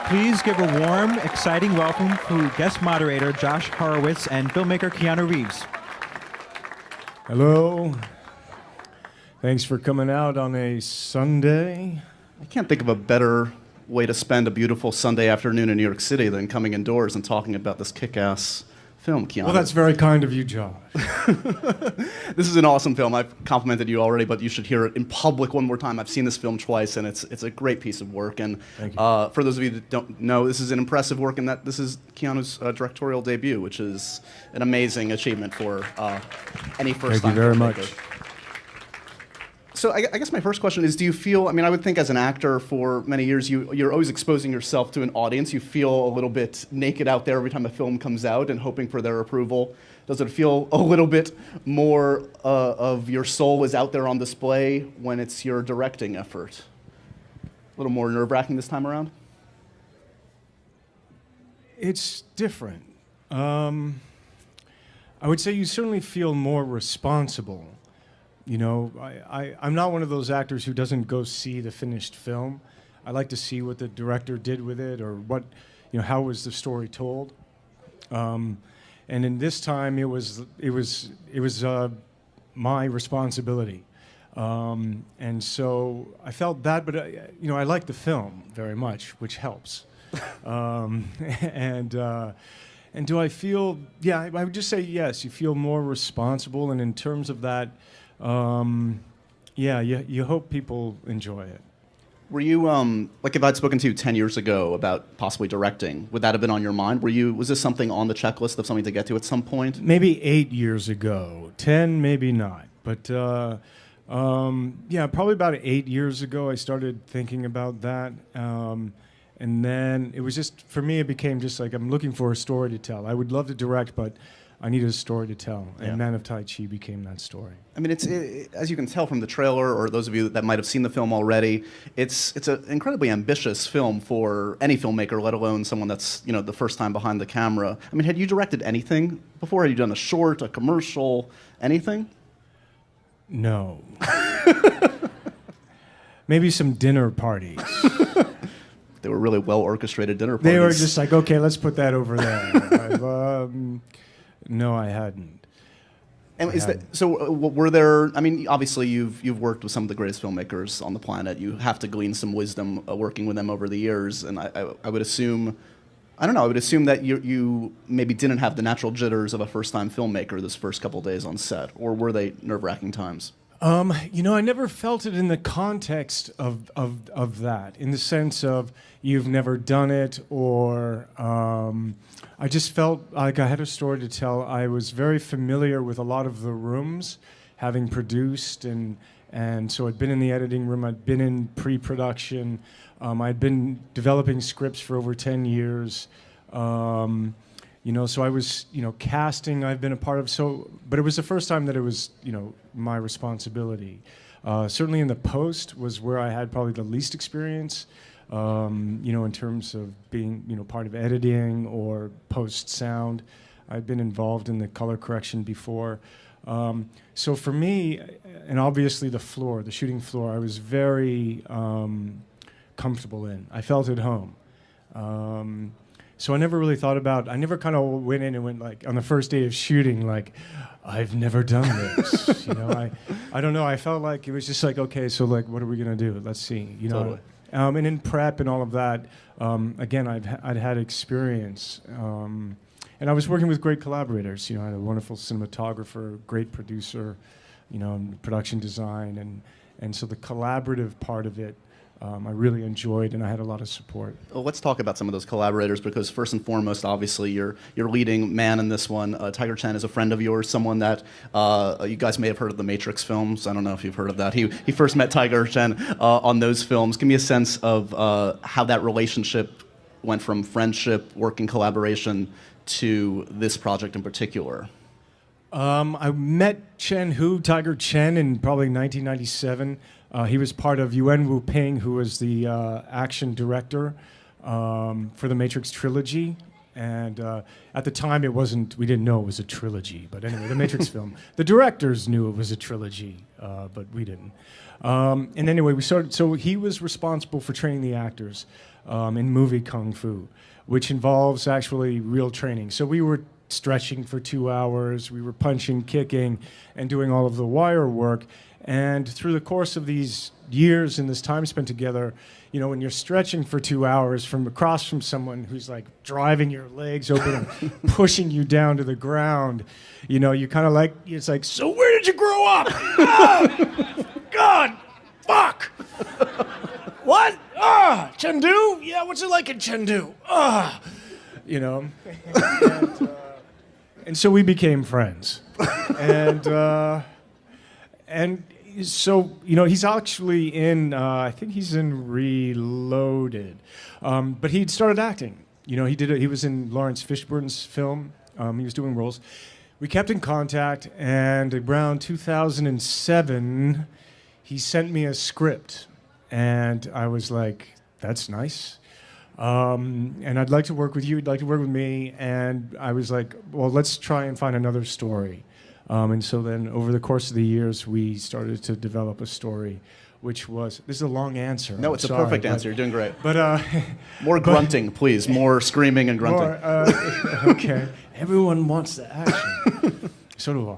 Please give a warm, exciting welcome to guest moderator Josh Horowitz and filmmaker Keanu Reeves. Hello. Thanks for coming out on a Sunday. I can't think of a better way to spend a beautiful Sunday afternoon in New York City than coming indoors and talking about this kick-ass film, Keanu. Well, that's very kind of you, Josh. This is an awesome film. I've complimented you already, but you should hear it in public one more time. I've seen this film twice, and it's a great piece of work. And Thank you. For those of you that don't know, this is an impressive work, and that this is Keanu's directorial debut, which is an amazing achievement for any first-time filmmaker. Thank you very much. So I guess my first question is, do you feel, I mean, I would think as an actor for many years, you're always exposing yourself to an audience. You feel a little bit naked out there every time a film comes out and hoping for their approval. Does it feel a little bit more of your soul is out there on display when it's your directing effort? A little more nerve-wracking this time around? It's different. I would say you certainly feel more responsible. You know, I'm not one of those actors who doesn't go see the finished film. I like to see what the director did with it, or what, you know, how was the story told. And in this time, it was my responsibility, and so I felt that. But you know, I like the film very much, which helps. And do I feel? Yeah, I would just say yes. You feel more responsible, and in terms of that. Yeah, you hope people enjoy it. Were you, like if I'd spoken to you 10 years ago about possibly directing, would that have been on your mind? Was this something on the checklist of something to get to at some point? Maybe 8 years ago. 10, maybe not. But yeah, probably about 8 years ago I started thinking about that. And then it was just, for me, it became just like I'm looking for a story to tell. I would love to direct, but I needed a story to tell, and Yeah. Man of Tai Chi became that story. I mean, as you can tell from the trailer, or those of you that might have seen the film already, it's an incredibly ambitious film for any filmmaker, let alone someone that's, you know, the first time behind the camera. I mean, had you directed anything before? Had you done a short, a commercial, anything? No. Maybe some dinner parties. They were really well orchestrated dinner parties. They were just like, okay, let's put that over there. No, I hadn't. And were there? I mean, obviously you've worked with some of the greatest filmmakers on the planet. You have to glean some wisdom working with them over the years. And I would assume, I don't know, I would assume that you maybe didn't have the natural jitters of a first-time filmmaker this first couple days on set, or were they nerve-wracking times? You know, I never felt it in the context of that, in the sense of you've never done it, or I just felt like I had a story to tell. I was very familiar with a lot of the rooms, having produced, and so I'd been in the editing room, I'd been in pre-production, I'd been developing scripts for over 10 years. You know, so I was, you know, casting I've been a part of, but it was the first time that it was, you know, my responsibility. Certainly in the post was where I had probably the least experience, you know, in terms of being, you know, part of editing or post sound. I'd been involved in the color correction before. So for me, and obviously the shooting floor, I was very comfortable in. I felt at home. So I never really thought about, I never kind of went in and went like, on the first day of shooting, like, I've never done this. You know, I don't know, I felt like it was just like, okay, so like, what are we gonna do? Let's see, you know. Totally. And in prep and all of that, again, I'd had experience. And I was working with great collaborators. You know, I had a wonderful cinematographer, great producer, you know, and production design. And so the collaborative part of it, I really enjoyed, and I had a lot of support. Well, let's talk about some of those collaborators, because first and foremost, obviously, your leading man in this one, Tiger Chen, is a friend of yours, someone that you guys may have heard of the Matrix films. I don't know if you've heard of that. He first met Tiger Chen on those films. Give me a sense of how that relationship went from friendship, working collaboration, to this project in particular. I met Tiger Chen, in probably 1997. He was part of Yuan Wu-ping, who was the action director for the Matrix trilogy. And at the time, we didn't know it was a trilogy. But anyway, the Matrix film, the directors knew it was a trilogy, but we didn't. And anyway, so he was responsible for training the actors in movie Kung Fu, which involves actually real training. So we were stretching for 2 hours, we were punching, kicking, and doing all of the wire work. And through the course of these years and this time spent together, you know, when you're stretching for 2 hours from across from someone who's like driving your legs open and pushing you down to the ground, you know, you kind of like, it's like, so where did you grow up? Ah, God, fuck. What? Ah, Chengdu? Yeah, what's it like in Chengdu? Ah, you know. And so we became friends. And so, you know, he's actually in, I think he's in Reloaded. But he'd started acting. You know, he was in Lawrence Fishburne's film. He was doing roles. We kept in contact, and around 2007, he sent me a script. And I was like, that's nice. And I'd like to work with you, you'd like to work with me. And I was like, well, let's try and find another story. And so then over the course of the years, we started to develop a story, which was, this is a long answer. No, it's a perfect answer. You're doing great. But more grunting, please. More screaming and grunting. Okay. Everyone wants the action. So do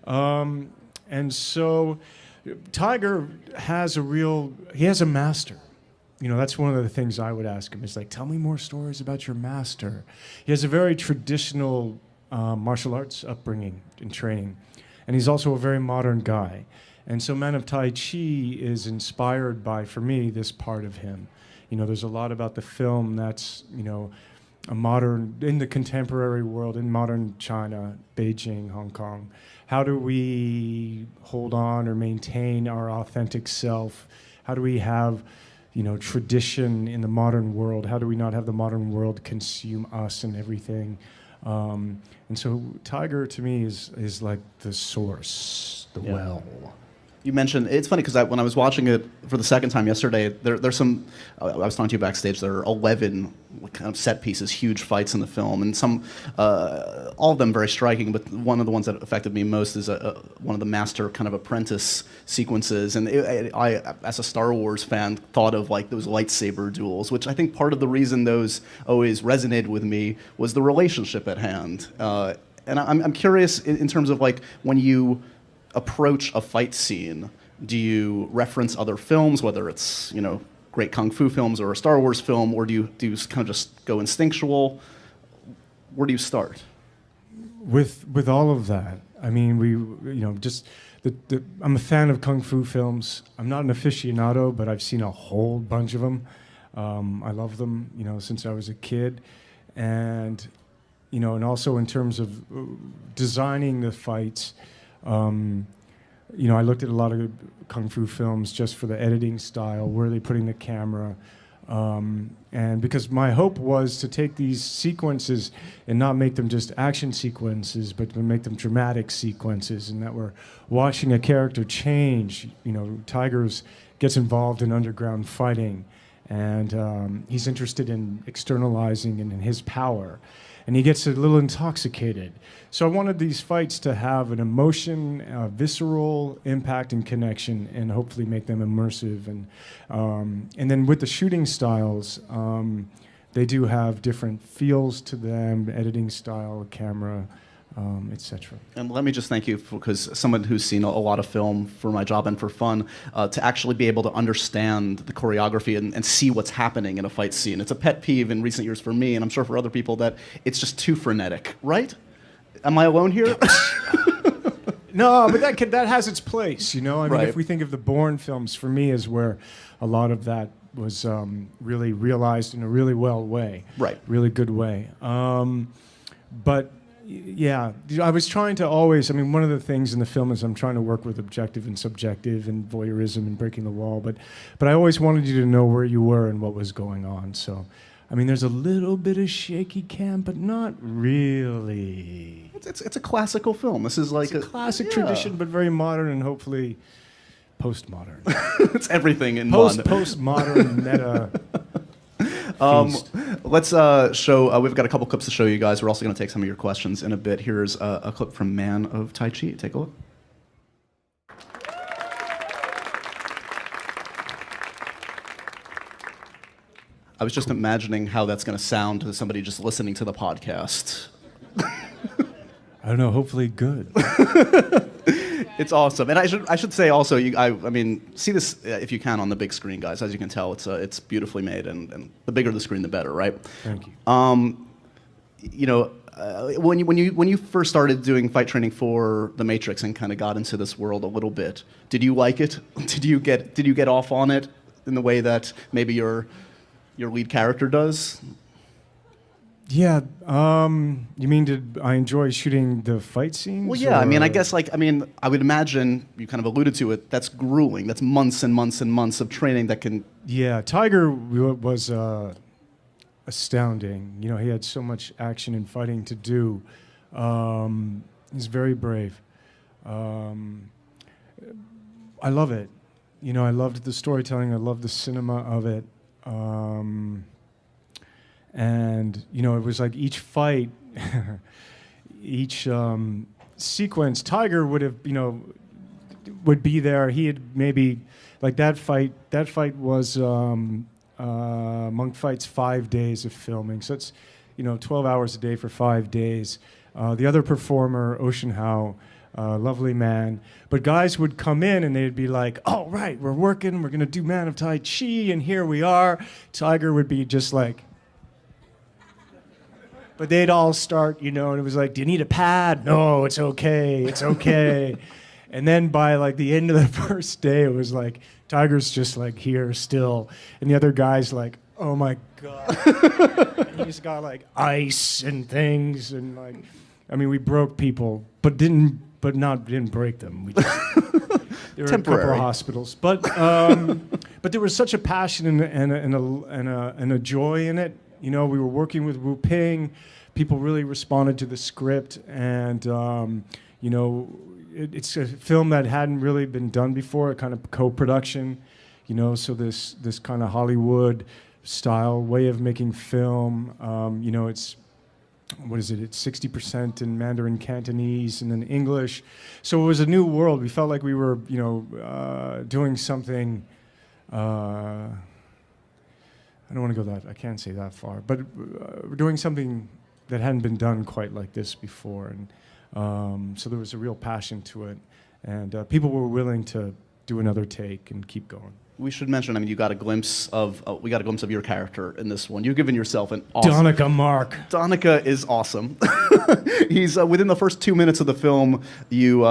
I. And so Tiger has he has a master. You know, that's one of the things I would ask him is like, tell me more stories about your master. He has a very traditional martial arts upbringing and training. And he's also a very modern guy. And so Man of Tai Chi is inspired by, for me, this part of him. You know, there's a lot about the film that's, you know, a modern, in the contemporary world, in modern China, Beijing, Hong Kong. How do we hold on or maintain our authentic self? How do we have, you know, tradition in the modern world? How do we not have the modern world consume us and everything? And so Tiger, to me, is like the source, the well. You mentioned, it's funny because when I was watching it for the second time yesterday, there's some, I was talking to you backstage, there are 11 kind of set pieces, huge fights in the film, and some, all of them very striking, but one of the ones that affected me most is one of the master kind of apprentice sequences, and I, as a Star Wars fan, thought of like those lightsaber duels, which I think part of the reason those always resonated with me was the relationship at hand. And I'm curious in terms of like when you approach a fight scene, do you reference other films, whether it's, you know, great kung fu films or a Star Wars film, or do you kind of just go instinctual? Where do you start? With all of that, I mean, you know, just I'm a fan of kung fu films. I'm not an aficionado, but I've seen a whole bunch of them. I love them, you know, since I was a kid, and you know, and also in terms of designing the fights. You know, I looked at a lot of kung fu films just for the editing style, where are they putting the camera, and because my hope was to take these sequences and not make them just action sequences, but to make them dramatic sequences, and that we're watching a character change. You know, Tigers gets involved in underground fighting, and he's interested in externalizing and in his power. And he gets a little intoxicated. So I wanted these fights to have an emotion, a visceral impact and connection, and hopefully make them immersive. And then with the shooting styles, they do have different feels to them, editing style, camera, etc. And let me just thank you, because someone who's seen a lot of film for my job and for fun, to actually be able to understand the choreography and see what's happening in a fight scene. It's a pet peeve in recent years for me, and I'm sure for other people, that it's just too frenetic, right? Am I alone here? No, but that has its place, you know? I mean, Right. if we think of the Bourne films, for me, is where a lot of that was really realized in a really well way. Right. Really good way. But yeah, I was trying to always, I mean, one of the things in the film is I'm trying to work with objective and subjective and voyeurism and breaking the wall, but I always wanted you to know where you were and what was going on. So, I mean, there's a little bit of shaky cam, but not really. It's a classical film. This is like It's a classic tradition, but very modern and hopefully postmodern. It's everything in one. Postmodern meta. Well, Let's show, we've got a couple clips to show you guys. We're also going to take some of your questions in a bit. Here's a clip from Man of Tai Chi. Take a look. I was just imagining how that's going to sound to somebody just listening to the podcast. I don't know, hopefully good. It's awesome. And I should say also, I mean, see this if you can on the big screen, guys. As you can tell, it's beautifully made, and the bigger the screen, the better, right? Thank you. You know, when you first started doing fight training for The Matrix and kind of got into this world a little bit, did you like it? Did you get off on it in the way that maybe your lead character does? Yeah, you mean did I enjoy shooting the fight scenes? Well, yeah, or? I mean, I would imagine, you kind of alluded to it, that's grueling. That's months and months and months of training that can... Yeah, Tiger was astounding. You know, he had so much action and fighting to do. He's very brave. I love it. You know, I loved the storytelling. I loved the cinema of it. And, you know, it was like each fight, each sequence, Tiger would have, you know, would be there. He had maybe, like that fight was, Monk Fight's 5 days of filming. So it's, you know, 12 hours a day for 5 days. The other performer, Ocean Howe, lovely man. But guys would come in and they'd be like, oh, right, we're working, we're going to do Man of Tai Chi, and here we are. Tiger would be just like, but they'd all start, you know, and it was like, do you need a pad? No, it's okay, it's okay. And then by like the end of the first day, it was like, Tiger's just like here still. And the other guy's like, oh my God. And he's got like ice and things. And like, I mean, we broke people, but didn't break them. We just, there were a couple of hospitals. But there was such a passion and a joy in it. You know, we were working with Wu Ping. People really responded to the script, and you know, it's a film that hadn't really been done before. A kind of co-production, you know. So this kind of Hollywood style way of making film. You know, it's what is it? It's 60% in Mandarin Cantonese and then English. So it was a new world. We felt like we were, you know, doing something. I don't want to go that, I can't say that far, but we're doing something that hadn't been done quite like this before. And so there was a real passion to it. And people were willing to do another take and keep going. We should mention, I mean, we got a glimpse of your character in this one. You've given yourself an awesome... Donica Mark. Donica is awesome. He's, within the first 2 minutes of the film, you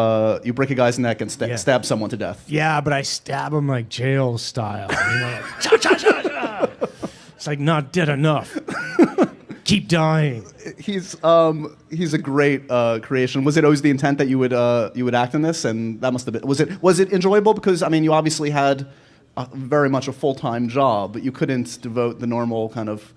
break a guy's neck and stab someone to death. Yeah, but I stab him like jail style. You know, like, cha, cha, cha, cha. It's like not dead enough. Keep dying. He's a great creation. Was it always the intent that you would act in this? And that must have been... Was it enjoyable? Because, I mean, you obviously had... very much a full-time job, but you couldn't devote the normal kind of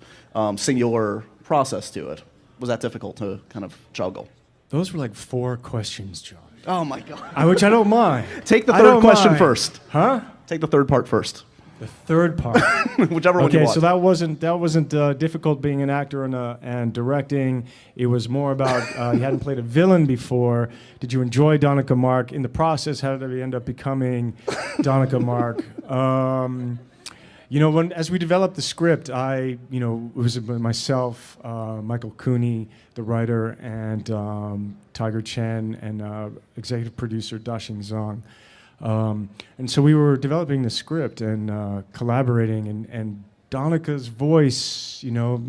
singular process to it. Was that difficult to kind of juggle? Those were like 4 questions, John. Oh my God. Which I don't mind. Take the third question first. Huh? Take the third part first. The third part. Whichever one you want. Okay, so that wasn't difficult being an actor and directing. It was more about you hadn't played a villain before. Did you enjoy Donica Mark? In the process, how did we end up becoming Donica Mark? You know, as we developed the script, it was myself, Michael Cooney, the writer, and Tiger Chen, and executive producer Daxing Zhang. And so we were developing the script and collaborating, and Donica's voice, you know,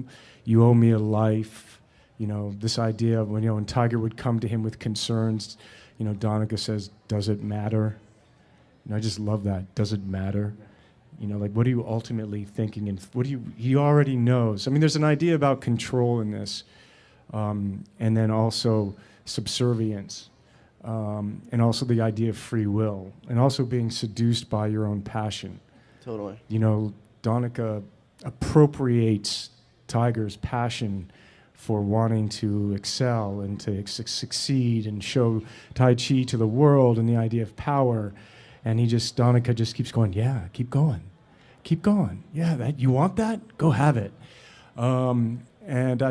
you owe me a life, you know, this idea of when Tiger would come to him with concerns, you know, Donica says, does it matter? And I just love that, does it matter? You know, like, what are you ultimately thinking, and he already knows. I mean, there's an idea about control in this, and then also subservience. And also the idea of free will, and also being seduced by your own passion. Totally. You know, Donica appropriates Tiger's passion for wanting to excel and to succeed and show Tai Chi to the world, and the idea of power. And Donica just keeps going, yeah, keep going. Keep going. Yeah, you want that? Go have it. And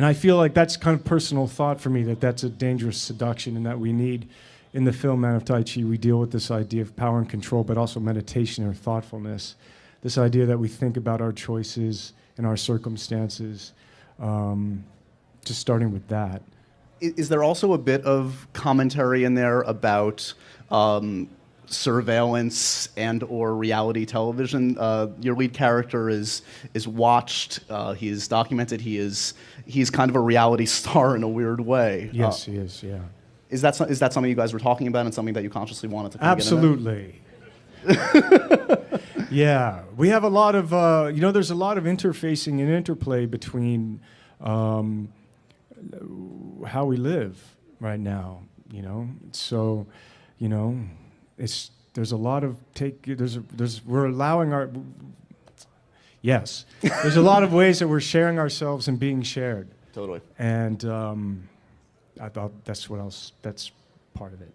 I feel like that's kind of personal thought for me, that's a dangerous seduction, and that we need, in the film Man of Tai Chi, we deal with this idea of power and control, but also meditation or thoughtfulness. This idea that we think about our choices and our circumstances, just starting with that. Is there also a bit of commentary in there about surveillance and or reality television? Your lead character is watched. He is documented. He's kind of a reality star in a weird way. Yes, he is. Yeah. Is that something you guys were talking about and something that you consciously wanted to? Absolutely. Yeah, we have a lot of there's a lot of interfacing and interplay between how we live right now. So there's a lot of we're allowing our yes there's a lot of ways that we're sharing ourselves and being shared. Totally. And I thought that's part of it.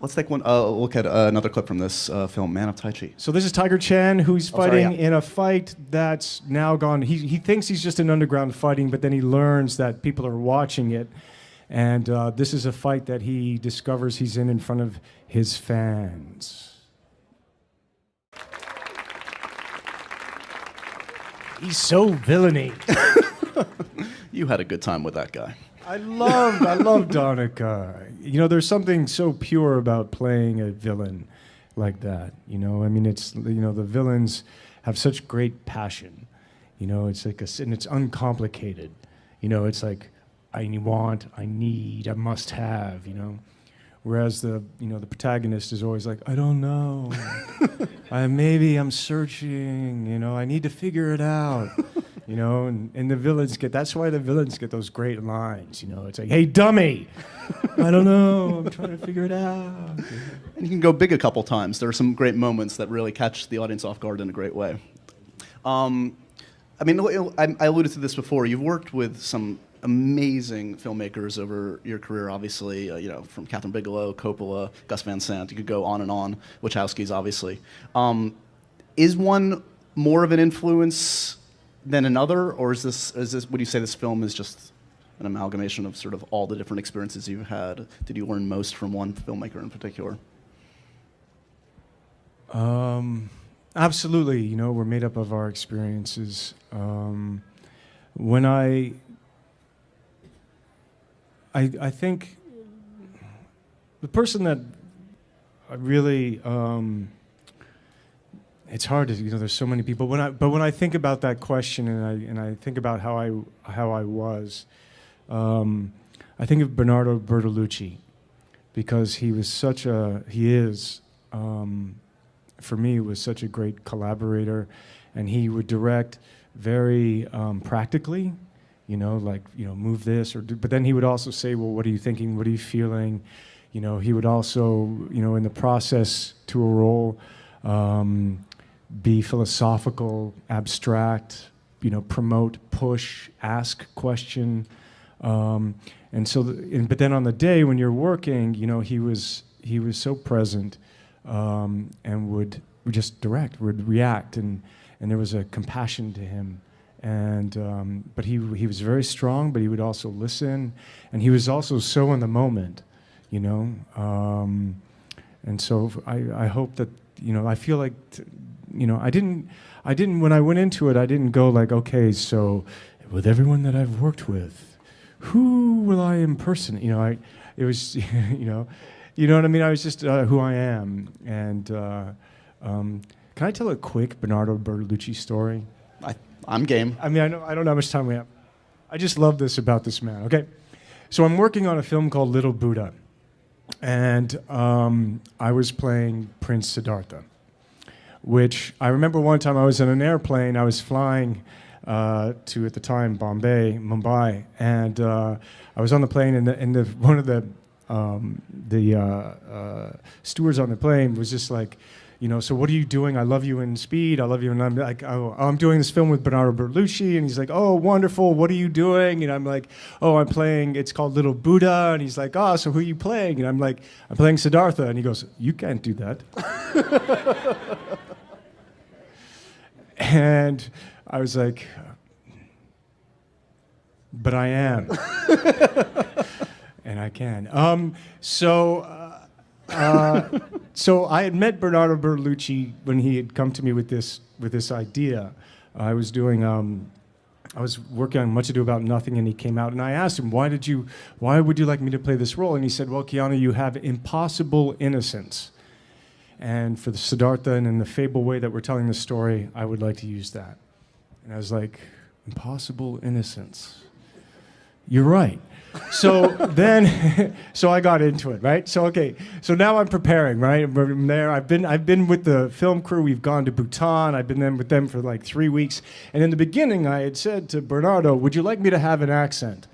Let's take one look at another clip from this film, Man of Tai Chi. So this is Tiger Chen, who's fighting in a fight that's now gone. He thinks he's just an underground fighting, but then he learns that people are watching it. And this is a fight that he discovers he's in front of his fans. He's so villainy. You had a good time with that guy. I love Donica. There's something so pure about playing a villain like that. I mean, it's the villains have such great passion. It's like and it's uncomplicated. It's like I want, I need, I must have. Whereas the protagonist is always like, I don't know. Maybe I'm searching. I need to figure it out. And the villains that's why the villains get those great lines. It's like, hey, dummy, I don't know, I'm trying to figure it out. And you can go big a couple times. There are some great moments that really catch the audience off guard in a great way. I alluded to this before. You've worked with some amazing filmmakers over your career, obviously, from Catherine Bigelow, Coppola, Gus Van Sant. You could go on and on. Wachowski's, obviously. Is one more of an influence than another, or is this? Would you say this film is just an amalgamation of sort of all the different experiences you've had? Did you learn most from one filmmaker in particular? Absolutely. We're made up of our experiences. When I think the person that I really it's hard to there's so many people. But when I think about that question and I think about how I was, I think of Bernardo Bertolucci, because he is for me was such a great collaborator, and he would direct very practically, move this but then he would also say, well, what are you thinking? What are you feeling? He would also, in the process to a role, be philosophical, abstract, promote, push, ask, question, and so. But then on the day when you're working, he was so present, and would just direct, would react, and there was a compassion to him, and but he was very strong, but he would also listen, and he was also so in the moment, and so I hope that I feel like. I didn't, when I went into it, I didn't go like, okay, so with everyone that I've worked with, who will I impersonate? It was, you know what I mean? I was just who I am. And can I tell a quick Bernardo Bertolucci story? I'm game. I don't know how much time we have. I just love this about this man, okay? So I'm working on a film called Little Buddha. And I was playing Prince Siddhartha, which I remember one time I was in an airplane. I was flying to, at the time, Mumbai, and I was on the plane, and one of the stewards on the plane was just like, so what are you doing? I love you in Speed. I love you. And I'm like, oh, I'm doing this film with Bernardo Bertolucci. And he's like, oh, wonderful. What are you doing? And I'm like, oh, I'm playing, it's called Little Buddha. And he's like, oh, so who are you playing? And I'm like, I'm playing Siddhartha. And he goes, you can't do that. And I was like, but I am. And I can. So I had met Bernardo Bertolucci when he had come to me with this idea. I was working on Much Ado About Nothing, and he came out, and I asked him, why would you like me to play this role? And he said, well, Keanu, you have impossible innocence. And for the Siddhartha and in the fable way that we're telling the story, I would like to use that. And I was like, impossible innocence. You're right. So then, so I got into it, right? So now I'm preparing, right? From there, I've been with the film crew. We've gone to Bhutan. I've been with them for like 3 weeks. And in the beginning, I had said to Bernardo, "Would you like me to have an accent?"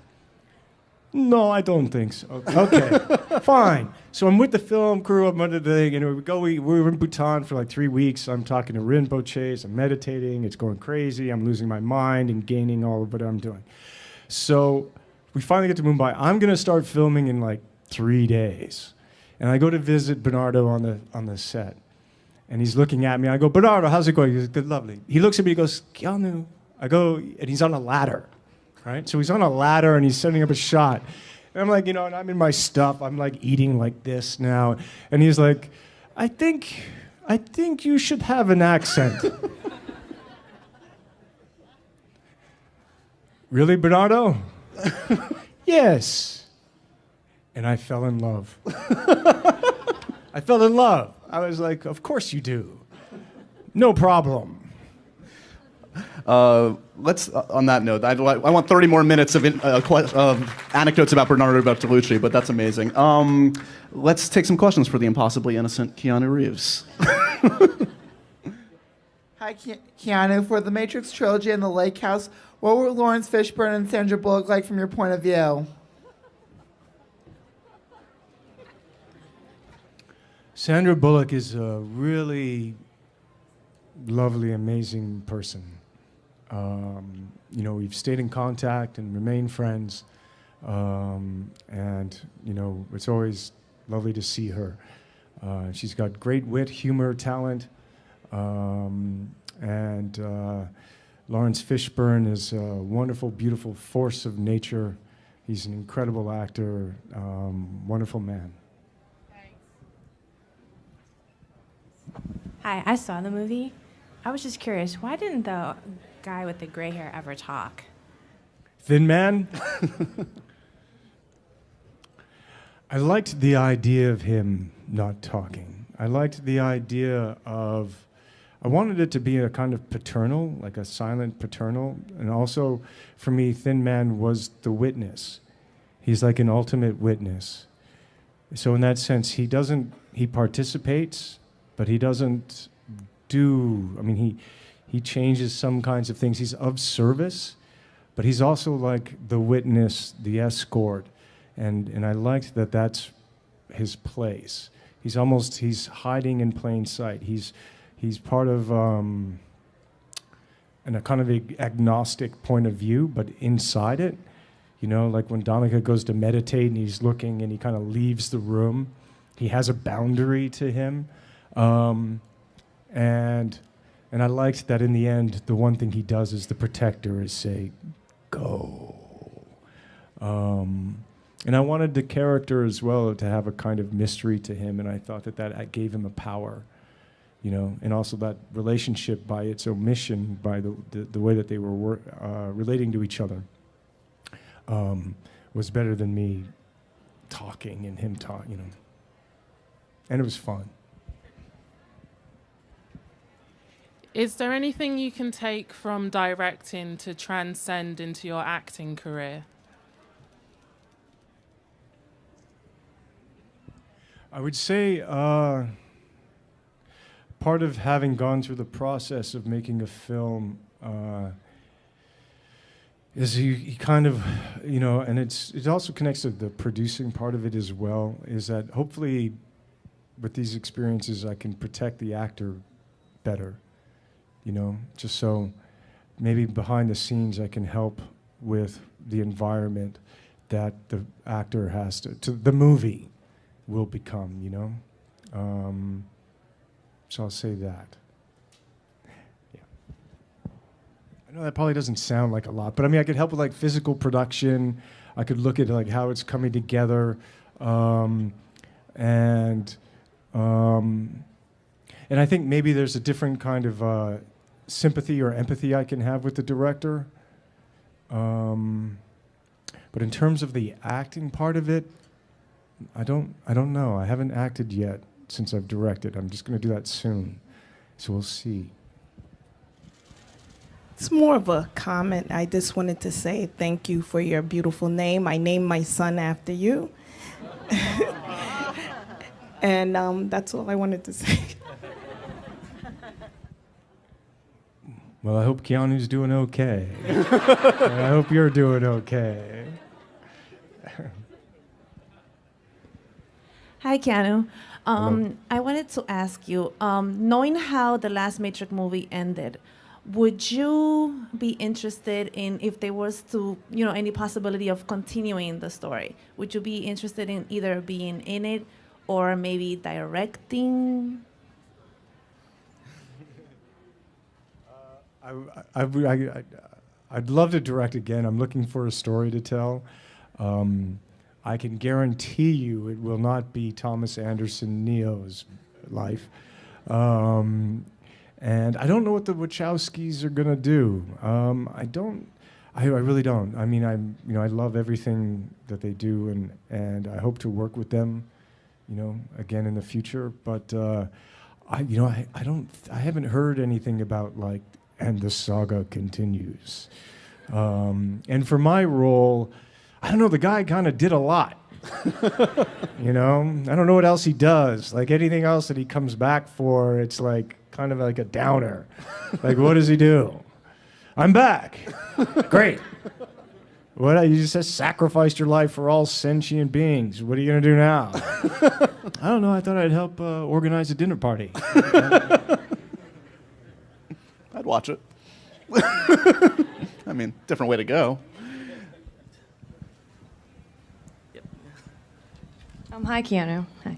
No, I don't think so. Okay, fine. So I'm with the film crew. I'm under the thing, and we were in Bhutan for like 3 weeks. I'm talking to Rinpoches. I'm meditating. It's going crazy. I'm losing my mind and gaining all of what I'm doing. So we finally get to Mumbai. I'm going to start filming in like 3 days. And I go to visit Bernardo on the set. And he's looking at me. I go, Bernardo, how's it going? He goes, good, lovely. He looks at me, he goes, Keanu. I go, and he's on a ladder, right? So he's on a ladder and he's setting up a shot. And I'm like, and I'm in my stuff. I'm like eating like this now. And he's like, I think you should have an accent. Really, Bernardo? Yes. And I fell in love. I fell in love. I was like, of course you do. No problem. Let's, on that note, I want 30 more minutes of anecdotes about Bernardo Bertolucci, but that's amazing. Let's take some questions for the impossibly innocent Keanu Reeves. Hi, Keanu. For the Matrix trilogy and the Lake House, what were Lawrence Fishburne and Sandra Bullock like from your point of view? Sandra Bullock is a really lovely, amazing person. We've stayed in contact and remained friends. It's always lovely to see her. She's got great wit, humor, talent. Lawrence Fishburne is a wonderful, beautiful force of nature. He's an incredible actor, wonderful man. Hi, I saw the movie. I was just curious, why didn't the guy with the gray hair ever talk? Thin Man? I liked the idea of him not talking. I liked the idea of, I wanted it to be a kind of paternal, like a silent paternal. And also, for me, Thin Man was the witness. He's like an ultimate witness. So in that sense, he participates, but he doesn't he changes some kinds of things. He's of service, but he's also like the witness, the escort. And I liked that that's his place. He's hiding in plain sight. He's part of in a kind of agnostic point of view, but inside it, like when Danica goes to meditate and he's looking and he kind of leaves the room, he has a boundary to him. And I liked that in the end, the one thing he does as the protector is say, go. And I wanted the character as well to have a kind of mystery to him, and I thought that gave him a power, and also that relationship by its omission, by the way that they were relating to each other, was better than me talking and him talking, And it was fun. Is there anything you can take from directing to transcend into your acting career? I would say part of having gone through the process of making a film is you kind of, and it also connects to the producing part of it as well, is that hopefully with these experiences I can protect the actor better. Just so maybe behind the scenes I can help with the environment that the actor has to the movie will become, So I'll say that. Yeah. I know that probably doesn't sound like a lot, but I mean, I could help with like physical production. I could look at like how it's coming together, and I think maybe there's a different kind of sympathy or empathy I can have with the director. But in terms of the acting part of it, I don't know. I haven't acted yet since I've directed. I'm just going to do that soon, so we'll see. It's more of a comment. I just wanted to say thank you for your beautiful name. I named my son after you. And that's all I wanted to say. Well, I hope Keanu's doing okay. I hope you're doing okay. Hi, Keanu. Hello. I wanted to ask you, knowing how the last Matrix movie ended, would you be interested in, if there was to, any possibility of continuing the story? Would you be interested in either being in it or maybe directing? I'd love to direct again. I'm looking for a story to tell. I can guarantee you it will not be Thomas Anderson Neo's life. And I don't know what the Wachowskis are gonna do. I really don't. I mean, I love everything that they do, and I hope to work with them, again in the future. But I haven't heard anything about like, and the saga continues. And for my role, I don't know. The guy kind of did a lot. I don't know what else he does. Like anything else that he comes back for, it's like kind of like a downer. Like, what does he do? I'm back. Great. What? You just sacrificed your life for all sentient beings. What are you gonna do now? I don't know. I thought I'd help organize a dinner party. I'd watch it. I mean, different way to go. Hi, Keanu. Hi.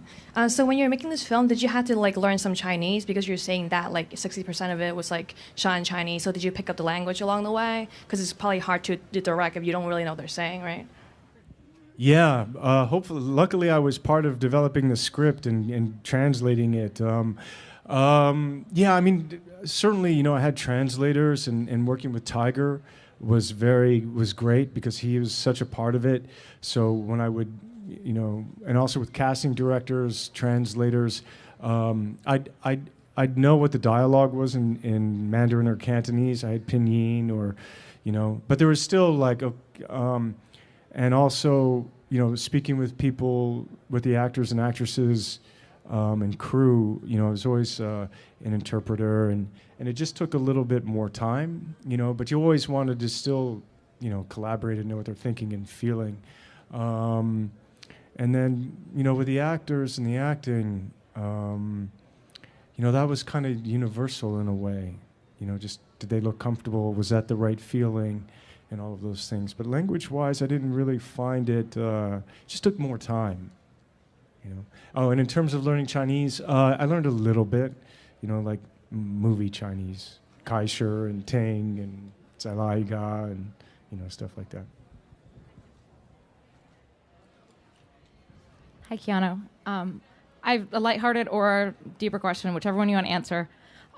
So when you were making this film, did you have to like learn some Chinese because you're saying that like 60% of it was like shot in Chinese? So did you pick up the language along the way? Because it's probably hard to direct if you don't really know what they're saying, right? Yeah. Hopefully, luckily, I was part of developing the script and translating it. Yeah, I mean, certainly, I had translators, and working with Tiger was great because he was such a part of it. So when I would, and also with casting directors, translators, I'd know what the dialogue was in Mandarin or Cantonese. I had Pinyin or, but there was still like and also, speaking with people, with the actors and actresses and crew, it was always an interpreter, and it just took a little bit more time, but you always wanted to still, collaborate and know what they're thinking and feeling. And then, with the actors and the acting, that was kind of universal in a way. Just did they look comfortable? Was that the right feeling? And all of those things. But language-wise, I didn't really find it. It just took more time. Oh, and in terms of learning Chinese, I learned a little bit. Like movie Chinese, Kaisher and Ting and Zalaiga and stuff like that. Hi, Keanu. I have a lighthearted or deeper question, whichever one you want to answer.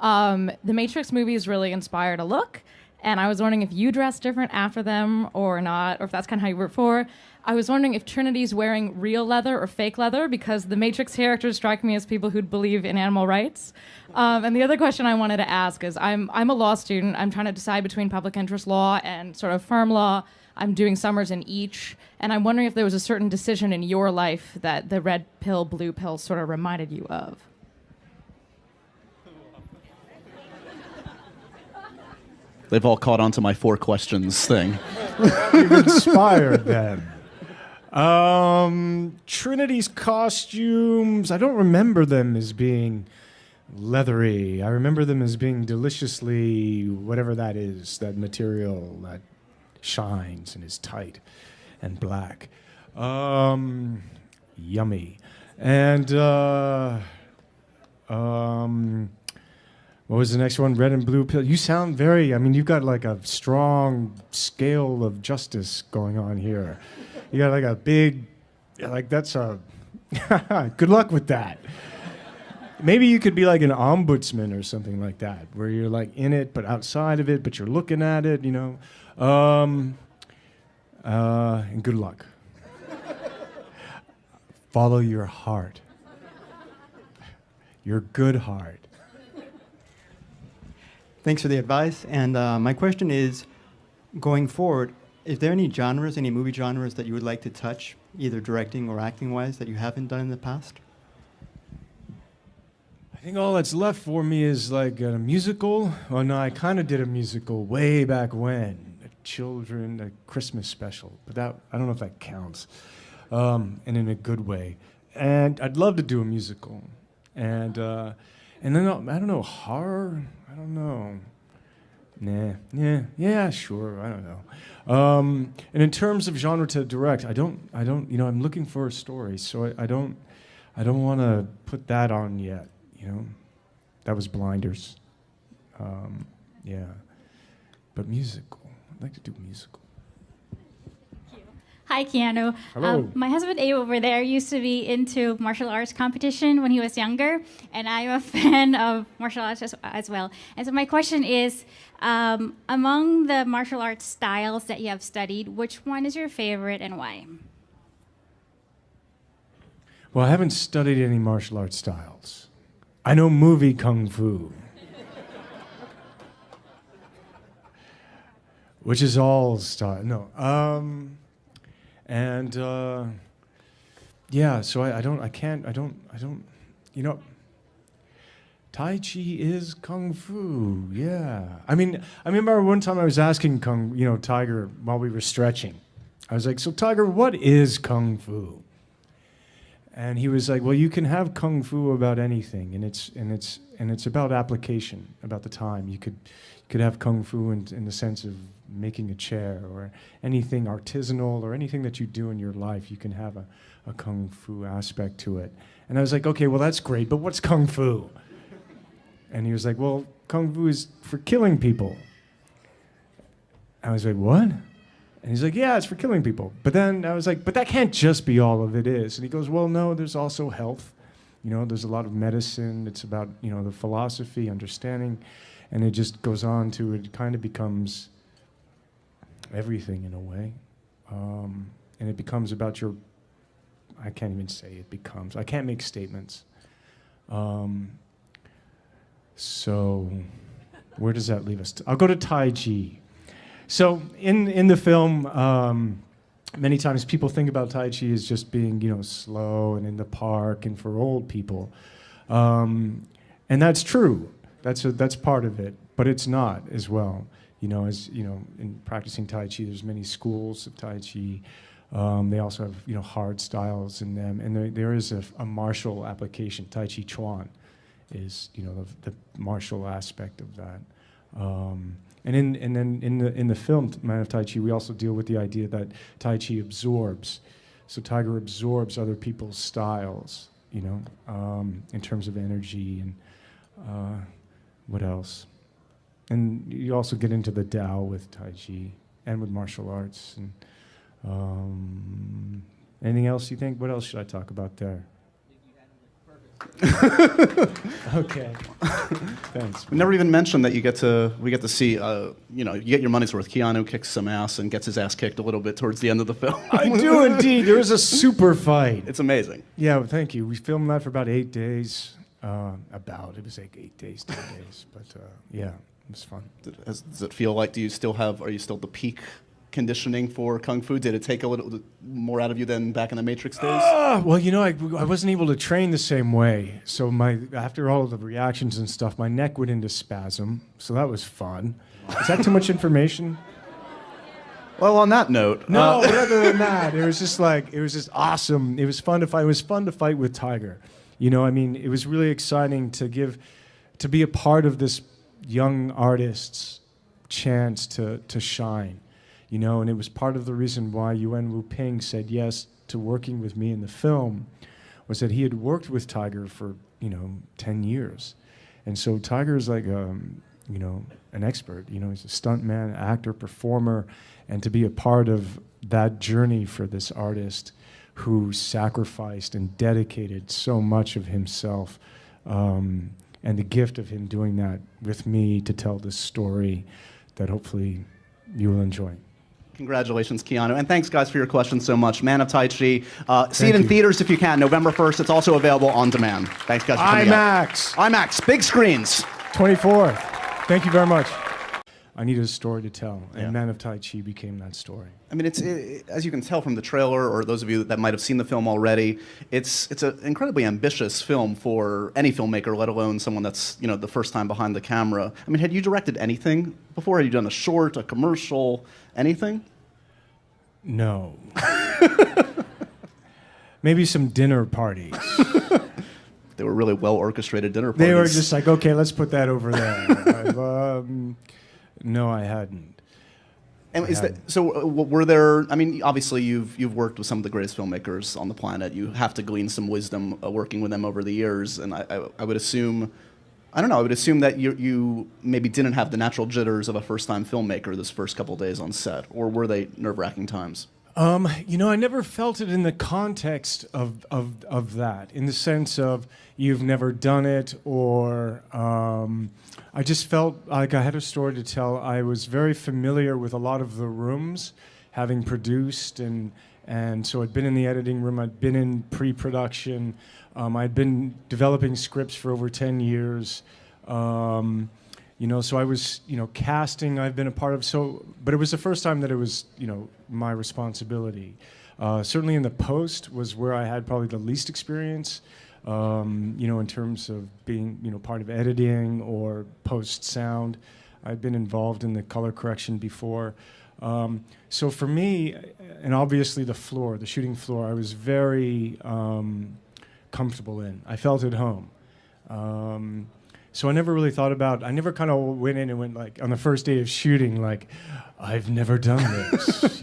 The Matrix movies really inspired a look, and I was wondering if you dressed different after them or not, or if that's kind of how you were before. I was wondering if Trinity's wearing real leather or fake leather, because the Matrix characters strike me as people who believe in animal rights. And the other question I wanted to ask is, I'm a law student. I'm trying to decide between public interest law and sort of firm law. I'm doing summers in each, and I'm wondering if there was a certain decision in your life that the red pill, blue pill sort of reminded you of. They've all caught on to my 4 questions thing. You've inspired them. Trinity's costumes, I don't remember them as being leathery. I remember them as being deliciously, whatever that is, that material that shines and is tight and black. Yummy. And What was the next one? Red and blue pill. You sound very, I mean, you've got like a strong scale of justice going on here. You got like a big, like that's a, good luck with that. Maybe you could be like an ombudsman or something like that, where you're like in it, but outside of it, but you're looking at it, you know. And good luck. Follow your heart. Your good heart. Thanks for the advice. And my question is, going forward, is there any genres, any movie genres that you would like to touch, either directing or acting-wise, that you haven't done in the past? I think all that's left for me is like a musical. Oh no, I kind of did a musical way back when, a Christmas special, but that I don't know if that counts, and in a good way. And I'd love to do a musical, and then I don't know, horror. I don't know. Yeah, sure. I don't know. And in terms of genre to direct, I don't. You know, I'm looking for a story, so I don't want to put that on yet. You know, that was Blinders. Yeah, but musical. I'd like to do musical. Hi, Keanu. Hello. My husband Abe over there used to be into martial arts competition when he was younger, and I'm a fan of martial arts as well. And so my question is, among the martial arts styles that you have studied, which one is your favorite and why? Well, I haven't studied any martial arts styles. I know movie kung fu, which is all style. No. Yeah, so I don't, you know, Tai Chi is Kung Fu, yeah. I mean, I remember one time I was asking Tiger while we were stretching. I was like, so Tiger, what is Kung Fu? And he was like, well, you can have Kung Fu about anything, and it's about application, about the time. You could have Kung Fu in the sense of making a chair or anything artisanal or anything that you do in your life, you can have a Kung Fu aspect to it. And I was like, okay, well, that's great, but what's Kung Fu? And he was like, well, Kung Fu is for killing people. I was like, what? And he's like, yeah, it's for killing people. But then I was like, but that can't just be all of it is. And he goes, well, no, there's also health. You know, there's a lot of medicine. It's about, you know, the philosophy, understanding. And it just goes on to, it kind of becomes everything in a way. And it becomes about your, I can't even say it becomes, I can't make statements. So where does that leave us? I'll go to Tai Chi. So in the film, many times people think about Tai Chi as just being, you know, slow and in the park and for old people. And that's true. That's part of it, but it's not as well. You know, as you know, in practicing Tai Chi, there's many schools of Tai Chi. They also have, you know, hard styles in them, and there is a martial application. Tai Chi Chuan is, you know, the martial aspect of that. And then in the film Man of Tai Chi, we also deal with the idea that Tai Chi absorbs. So Tiger absorbs other people's styles, you know, in terms of energy and what else. And you also get into the Tao with Tai Chi and with martial arts. And anything else you think? What else should I talk about there? Okay. Thanks. We never even mentioned that we get to see, you know, you get your money's worth. Keanu kicks some ass and gets his ass kicked a little bit towards the end of the film. I do indeed. There was a super fight. It's amazing. Yeah, well, thank you. We filmed that for about 8 days. It was like 8 days, 10 days. But yeah, it was fun. Does it feel like, are you still the peak conditioning for Kung Fu? Did it take a little more out of you than back in the Matrix days? Well, you know, I wasn't able to train the same way. So after all of the reactions and stuff, my neck went into spasm. So that was fun. Is that too much information? Well, on that note. No, but other than that, it was just awesome. It was fun to fight. It was fun to fight with Tiger. You know, I mean, it was really exciting to be a part of this young artist's chance to shine. You know, and it was part of the reason why Yuen Wu-ping said yes to working with me in the film, was that he had worked with Tiger for, you know, 10 years. And so Tiger's like, an expert. He's a stuntman, actor, performer, and to be a part of that journey for this artist who sacrificed and dedicated so much of himself, and the gift of him doing that with me to tell this story that hopefully you will enjoy. Congratulations, Keanu. And thanks, guys, for your questions so much. Man of Tai Chi. See it in theaters if you can, November 1st. It's also available on demand. Thanks, guys, for coming out. IMAX, big screens. 24th. Thank you very much. I needed a story to tell, and Man of Tai Chi became that story. I mean, as you can tell from the trailer, or those of you that might have seen the film already, it's an incredibly ambitious film for any filmmaker, let alone someone that's the first time behind the camera. I mean, had you directed anything before? Had you done a short, a commercial, anything? No. Maybe some dinner parties. They were really well orchestrated dinner parties. They were just like, okay, let's put that over there. No, I hadn't. And were there? I mean, obviously you've worked with some of the greatest filmmakers on the planet. You have to glean some wisdom working with them over the years. And I would assume, I don't know, I would assume that you maybe didn't have the natural jitters of a first-time filmmaker this first couple days on set, or were they nerve-wracking times? I never felt it in the context of that, in the sense of you've never done it, or I just felt like I had a story to tell. I was very familiar with a lot of the rooms, having produced, and so I'd been in the editing room, I'd been in pre-production, I'd been developing scripts for over 10 years. So I was, casting I've been a part of, but it was the first time that it was, my responsibility. Certainly in the post was where I had probably the least experience, in terms of being, part of editing or post sound. I'd been involved in the color correction before. So for me, and obviously the shooting floor, I was very comfortable in. I felt at home. So I never really thought about, I never kind of went in and went like, on the first day of shooting, like, I've never done this.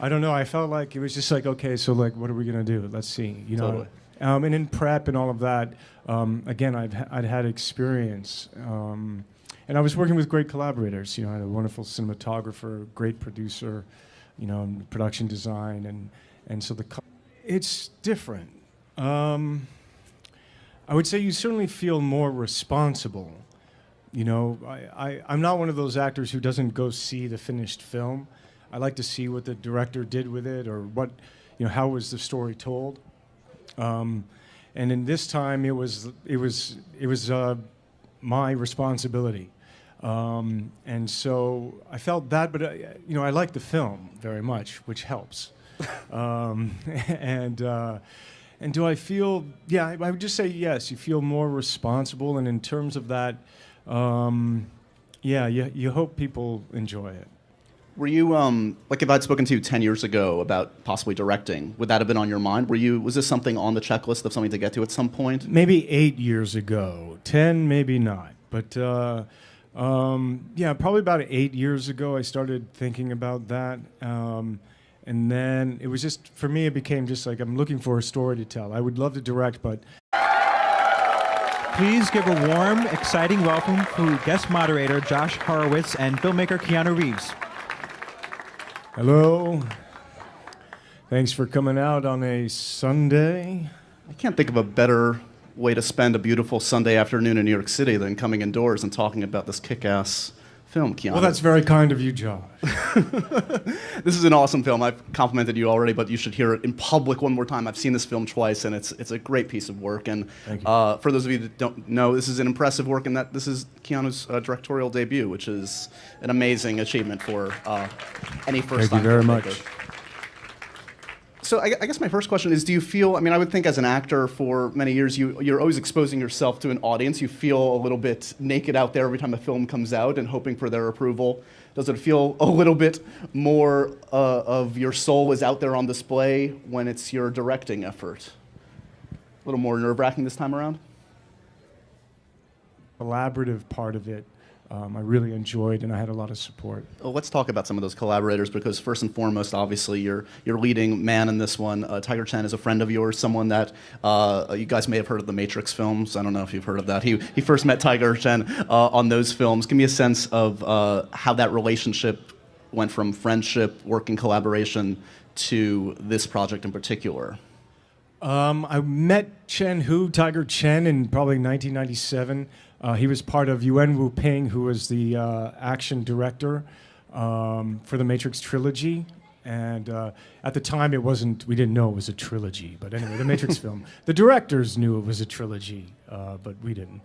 I don't know, I felt like it was just like, okay, so like, what are we gonna do? Let's see, Totally. And in prep and all of that, again, I'd had experience. And I was working with great collaborators. I had a wonderful cinematographer, great producer, production design, and so it's different. I would say you certainly feel more responsible. I'm not one of those actors who doesn't go see the finished film. I like to see what the director did with it, or what, how was the story told. And in this time, it was my responsibility. And so I felt that, but I like the film very much, which helps. And do I feel, I would just say yes, you feel more responsible, and in terms of that, you hope people enjoy it. Were you, like if I'd spoken to you 10 years ago about possibly directing, would that have been on your mind? Was this something on the checklist of something to get to at some point? Maybe 8 years ago, 10 maybe not, but probably about 8 years ago I started thinking about that. And then it was just, for me, it became just like, I'm looking for a story to tell. I would love to direct, but... Please give a warm, exciting welcome to guest moderator Josh Horowitz and filmmaker Keanu Reeves. Hello. Thanks for coming out on a Sunday. I can't think of a better way to spend a beautiful Sunday afternoon in New York City than coming indoors and talking about this kick-ass film, Keanu. Well, that's very kind of you, Josh. This is an awesome film. I've complimented you already, but you should hear it in public one more time. I've seen this film twice, and it's a great piece of work. And for those of you that don't know, this is an impressive work, and that this is Keanu's directorial debut, which is an amazing achievement for any first-time filmmaker. Thank you very much. So I guess my first question is, do you feel, I mean, I would think as an actor for many years, you're always exposing yourself to an audience. You feel a little bit naked out there every time a film comes out and hoping for their approval. Does it feel a little bit more of your soul is out there on display when it's your directing effort? A little more nerve-wracking this time around? Collaborative part of it. I really enjoyed, and I had a lot of support. Well, let's talk about some of those collaborators, because first and foremost, obviously, you're leading man in this one. Tiger Chen is a friend of yours, someone that you guys may have heard of the Matrix films. I don't know if you've heard of that. He first met Tiger Chen on those films. Give me a sense of how that relationship went from friendship, working collaboration, to this project in particular. I met Tiger Chen, in probably 1997. He was part of Yuan Wu Ping, who was the action director for the Matrix trilogy. And at the time, we didn't know it was a trilogy. But anyway, the Matrix film. The directors knew it was a trilogy, but we didn't.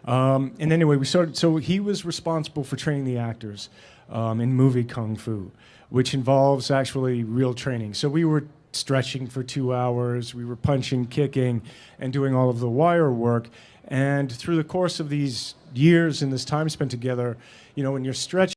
And anyway, we started. So he was responsible for training the actors in movie kung fu, which involves actually real training. So we were stretching for 2 hours. We were punching, kicking, and doing all of the wire work. And through the course of these years and this time spent together, when you're stretching,